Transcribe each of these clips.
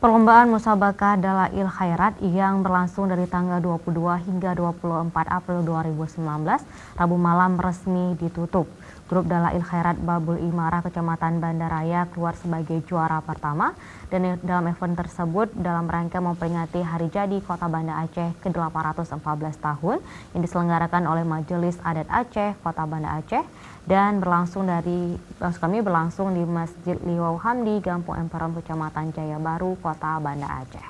Perlombaan musabaqah Dalail Khairat yang berlangsung dari tanggal 22 hingga 24 April 2019, Rabu malam resmi ditutup. Grup Dalail Khairat Babul Imarah Kecamatan Bandaraya keluar sebagai juara pertama, dan dalam event tersebut dalam rangka memperingati Hari Jadi Kota Banda Aceh ke-814 tahun yang diselenggarakan oleh Majelis Adat Aceh Kota Banda Aceh dan berlangsung di Masjid Liwau Hamdi, Gampung Emperan, Kecamatan Jaya Baru, Kota Banda Aceh.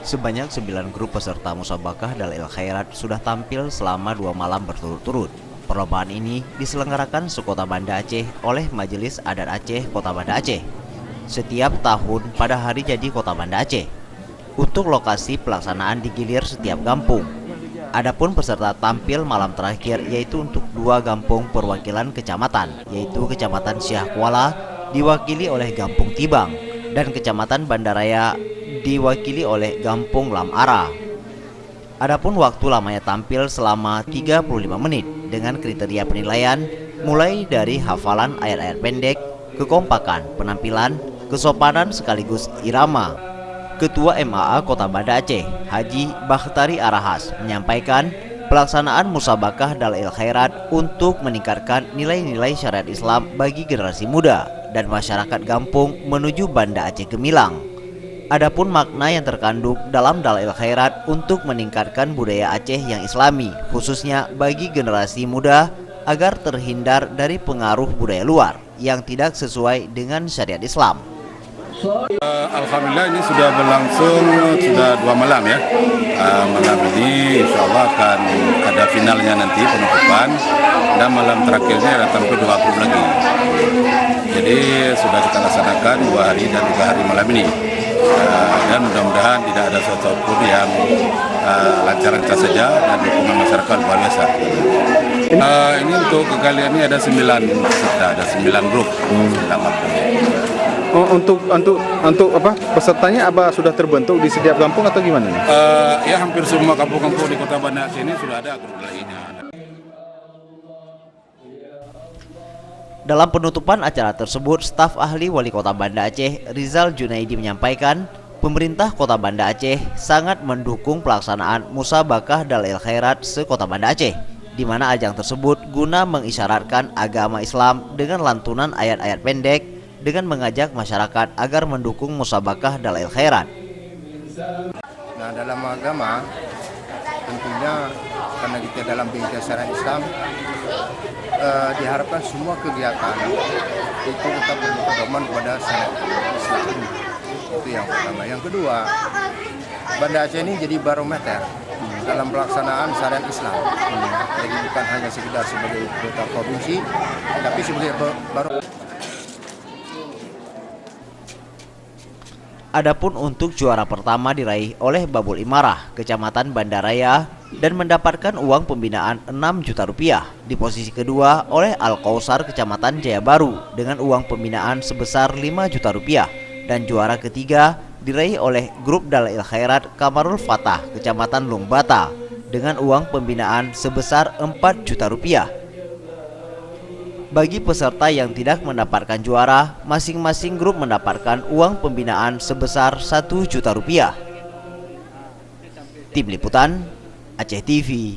Sebanyak 9 grup peserta musabaqah Dalail Khairat sudah tampil selama 2 malam berturut-turut. Perlombaan ini diselenggarakan sekota Banda Aceh oleh Majelis Adat Aceh Kota Banda Aceh setiap tahun pada Hari Jadi Kota Banda Aceh. Untuk lokasi pelaksanaan digilir setiap kampung. Adapun peserta tampil malam terakhir yaitu untuk 2 kampung perwakilan kecamatan, yaitu Kecamatan Syah Kuala diwakili oleh Kampung Tibang dan Kecamatan Bandaraya diwakili oleh Kampung Lam Ara. Adapun waktu lamanya tampil selama 35 menit dengan kriteria penilaian mulai dari hafalan ayat-ayat pendek, kekompakan penampilan, kesopanan sekaligus irama. Ketua MAA Kota Banda Aceh, Haji Bakhtari Arahas, menyampaikan pelaksanaan musabaqah Dalail Khairat untuk meningkatkan nilai-nilai syariat Islam bagi generasi muda dan masyarakat kampung menuju Banda Aceh Gemilang. Adapun makna yang terkandung dalam Dalail Khairat untuk meningkatkan budaya Aceh yang islami, khususnya bagi generasi muda agar terhindar dari pengaruh budaya luar yang tidak sesuai dengan syariat Islam. Alhamdulillah ini sudah berlangsung sudah 2 malam ya. Malam ini insya Allah akan ada finalnya nanti penutupan, dan malam terakhirnya ada tampil 2 grup lagi. Jadi sudah kita laksanakan 2 hari dan 3 hari malam ini. Dan mudah-mudahan tidak ada sesuatu pun yang lancar-lancar saja dan dukungan masyarakat luar biasa. Ini untuk kekalian ini ada 9 grup. Untuk apa pesertanya apa sudah terbentuk di setiap kampung atau gimana? Ya hampir semua kampung-kampung di Kota Banda Aceh ini sudah ada grup lainnya. Dalam penutupan acara tersebut, staf ahli Wali Kota Banda Aceh Rizal Junaidi menyampaikan pemerintah Kota Banda Aceh sangat mendukung pelaksanaan musabaqah Dalail Khairat se-Kota Banda Aceh, di mana ajang tersebut guna mengisyaratkan agama Islam dengan lantunan ayat-ayat pendek dengan mengajak masyarakat agar mendukung musabaqah Dalail Khairat. Nah, dalam agama tentunya karena kita dalam bingkai syariat Islam diharapkan semua kegiatan itu tetap berpedoman kepada syariat Islam. Itu yang pertama. Yang kedua, Banda Aceh ini jadi barometer dalam pelaksanaan syariat Islam. Jadi bukan hanya sekedar sebagai kota provinsi, tapi sebagai barometer. Adapun untuk juara pertama diraih oleh Babul Imarah, Kecamatan Bandaraya, dan mendapatkan uang pembinaan 6 juta rupiah. Di posisi kedua oleh Al-Kausar, Kecamatan Jaya Baru, dengan uang pembinaan sebesar 5 juta rupiah. Dan juara ketiga diraih oleh grup Dalail Khairat Kamarul Fatah, Kecamatan Lumbata, dengan uang pembinaan sebesar 4 juta rupiah. Bagi peserta yang tidak mendapatkan juara, masing-masing grup mendapatkan uang pembinaan sebesar 1 juta rupiah. Tim Liputan Aceh TV.